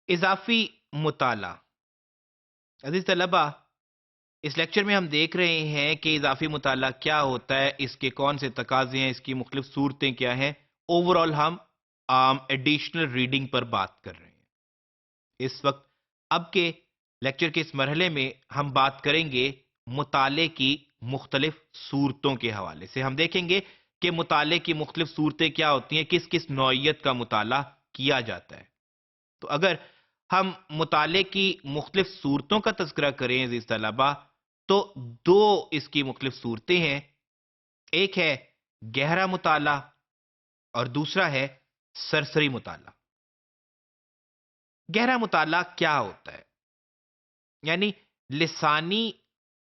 اضافی مطالعہ۔ عزیز طلبہ، اس لیکچر میں ہم دیکھ رہے ہیں کہ اضافی مطالعہ کیا ہوتا ہے، اس کے کون سے تقاضے ہیں، اس کی مختلف صورتیں کیا ہیں۔ اوورآل ہم ایڈیشنل ریڈنگ پر بات کر رہے ہیں اس وقت۔ اب کے لیکچر کے اس مرحلے میں ہم بات کریں گے مطالعے کی مختلف صورتوں کے حوالے سے۔ ہم دیکھیں گے کہ مطالعے کی مختلف صورتیں کیا ہوتی ہیں، کس کس نوعیت کا مطالعہ کیا جاتا ہے۔ تو اگر ہم مطالعے کی مختلف صورتوں کا تذکرہ کریں عزیز طلبہ، تو دو اس کی مختلف صورتیں ہیں۔ ایک ہے گہرا مطالعہ اور دوسرا ہے سرسری مطالعہ۔ گہرا مطالعہ کیا ہوتا ہے؟ یعنی لسانی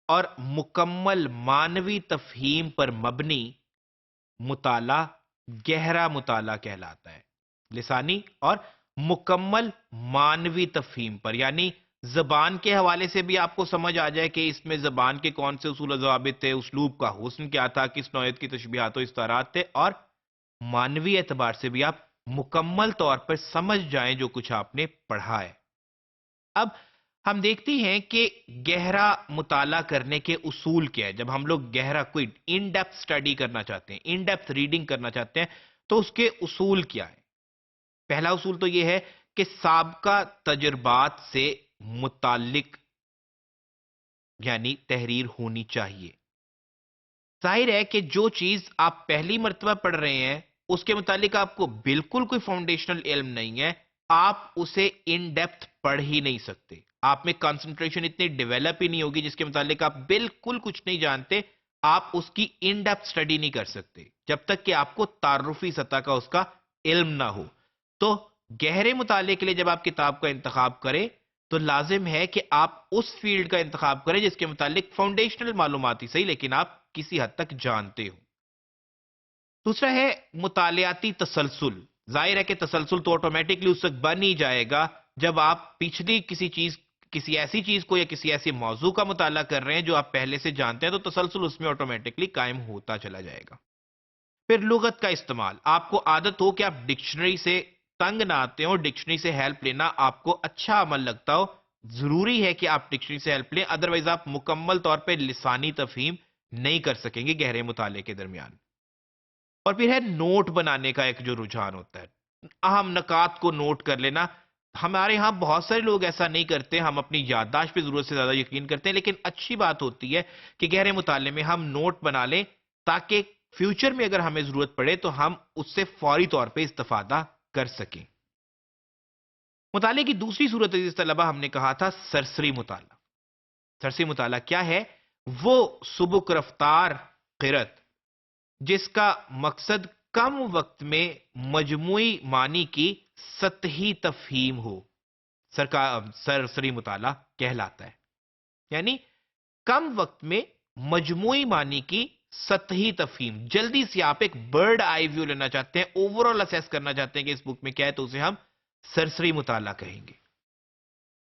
اور مکمل معنوی تفہیم پر مبنی مطالعہ گہرا مطالعہ کہلاتا ہے۔ لسانی اور مکمل معنوی تفہیم پر، یعنی زبان کے حوالے سے بھی آپ کو سمجھ آ جائے کہ اس میں زبان کے کون سے اصول و ضوابط تھے، اسلوب کا حسن کیا تھا، کس نوعیت کی تشبیہات و استعارات تھے، اور معنوی اعتبار سے بھی آپ مکمل طور پر سمجھ جائیں جو کچھ آپ نے پڑھا ہے۔ اب ہم دیکھتے ہیں کہ گہرا مطالعہ کرنے کے اصول کیا ہے۔ جب ہم لوگ گہرا کوئی ان ڈیپتھ سٹڈی کرنا چاہتے ہیں، ان ڈیپتھ ریڈنگ کرنا چاہتے ہیں، تو اس کے اصول کیا ہے؟ پہلا اصول تو یہ ہے کہ سابقہ تجربات سے متعلق یعنی تحریر ہونی چاہیے۔ ظاہر ہے کہ جو چیز آپ پہلی مرتبہ پڑھ رہے ہیں اس کے متعلق آپ کو بالکل کوئی فاؤنڈیشنل علم نہیں ہے، آپ اسے ان ڈیپتھ پڑھ ہی نہیں سکتے۔ آپ میں کنسنٹریشن اتنی ڈیولپ ہی نہیں ہوگی جس کے متعلق آپ بالکل کچھ نہیں جانتے، آپ اس کی ان ڈیپتھ سٹڈی نہیں کر سکتے جب تک کہ آپ کو تعارفی سطح کا اس کا علم نہ ہو۔ تو گہرے مطالعے کے لیے جب آپ کتاب کا انتخاب کریں تو لازم ہے کہ آپ اس فیلڈ کا انتخاب کریں جس کے متعلق فاؤنڈیشنل معلومات ہی صحیح لیکن آپ کسی حد تک جانتے ہو۔ دوسرا ہے مطالعاتی تسلسل۔ ظاہر ہے کہ تسلسل تو آٹومیٹکلی اس وقت بن ہی جائے گا جب آپ پچھلی کسی ایسی چیز کو یا کسی ایسی موضوع کا مطالعہ کر رہے ہیں جو آپ پہلے سے جانتے ہیں، تو تسلسل اس میں آٹومیٹکلی قائم ہوتا چلا جائے گا۔ پھر لغت کا استعمال۔ آپ کو عادت ہو کہ آپ ڈکشنری سے تنگ نہ آتے ہو، ڈکشنری سے ہیلپ لینا آپ کو اچھا عمل لگتا ہو، ضروری ہے کہ آپ ڈکشنری سے ہیلپ لیں، ادروائز آپ مکمل طور پہ لسانی تفہیم نہیں کر سکیں گے گہرے مطالعے کے درمیان۔ اور پھر ہے نوٹ بنانے کا ایک جو رجحان ہوتا ہے، اہم نکات کو نوٹ کر لینا۔ ہمارے ہاں بہت سارے لوگ ایسا نہیں کرتے، ہم اپنی یادداشت پہ ضرورت سے زیادہ یقین کرتے ہیں، لیکن اچھی بات ہوتی ہے کہ گہرے مطالعے میں ہم نوٹ بنا لیں تاکہ فیوچر میں اگر ہمیں ضرورت پڑے تو ہم اس سے فوری طور پہ استفادہ کر سکیں۔ مطالعے کی دوسری صورت عزیز طلبہ ہم نے کہا تھا سرسری مطالعہ۔ سرسری مطالعہ کیا ہے؟ وہ سبک رفتار قرأت جس کا مقصد کم وقت میں مجموعی معنی کی سطحی تفہیم ہو، سرسری مطالعہ کہلاتا ہے۔ یعنی کم وقت میں مجموعی معنی کی سطحی تفہیم، جلدی سے آپ ایک برڈ آئی ویو لینا چاہتے ہیں، اوورآل اسیس کرنا چاہتے ہیں کہ اس بک میں کیا ہے، تو اسے ہم سرسری مطالعہ کہیں گے۔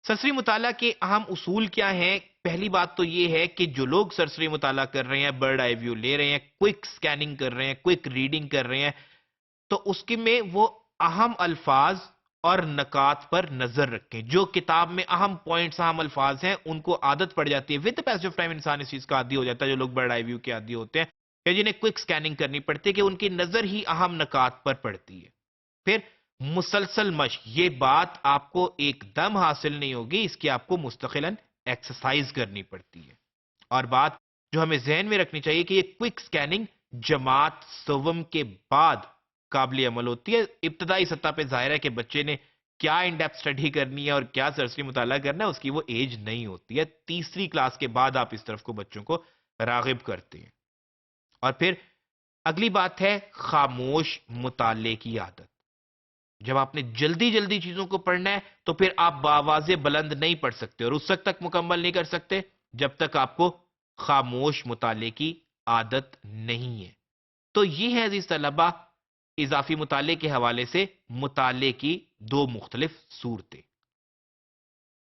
سرسری مطالعہ کے اہم اصول کیا ہیں؟ پہلی بات تو یہ ہے کہ جو لوگ سرسری مطالعہ کر رہے ہیں، برڈ آئی ویو لے رہے ہیں، کوئک سکیننگ کر رہے ہیں، کوئک ریڈنگ کر رہے ہیں، تو اس کے میں وہ اہم الفاظ اور نکات پر نظر رکھیں۔ جو کتاب میں اہم پوائنٹس، اہم الفاظ ہیں، ان کو عادت پڑ جاتی ہے، ود پیس آف ٹائم انسان اس چیز کا عادی ہو جاتا ہے، جو لوگ برڈ آئی ویو کے عادی ہوتے ہیں یا جنہیں کوئک سکیننگ کرنی پڑتی ہے کہ ان کی نظر ہی اہم نکات پر پڑتی ہے۔ پھر مسلسل مشق، یہ بات آپ کو ایک دم حاصل نہیں ہوگی، اس کی آپ کو مستقلاً ایکسرسائز کرنی پڑتی ہے۔ اور بات جو ہمیں ذہن میں رکھنی چاہیے کہ یہ کوئک سکیننگ جماعت سوم کے بعد قابل عمل ہوتی ہے۔ ابتدائی سطح پہ ظاہر ہے کہ بچے نے کیا ان ڈیپتھ سٹڈی کرنی ہے اور کیا سرسری مطالعہ کرنا ہے، اس کی وہ ایج نہیں ہوتی ہے۔ تیسری کلاس کے بعد آپ اس طرف کو بچوں کو راغب کرتے ہیں۔ اور پھر اگلی بات ہے خاموش مطالعے کی عادت۔ جب آپ نے جلدی جلدی چیزوں کو پڑھنا ہے تو پھر آپ بآواز بلند نہیں پڑھ سکتے، اور اس وقت تک مکمل نہیں کر سکتے جب تک آپ کو خاموش مطالعے کی عادت نہیں ہے۔ تو یہ ہے عزیز طلبہ اضافی مطالعے کے حوالے سے مطالعے کی دو مختلف صورتیں۔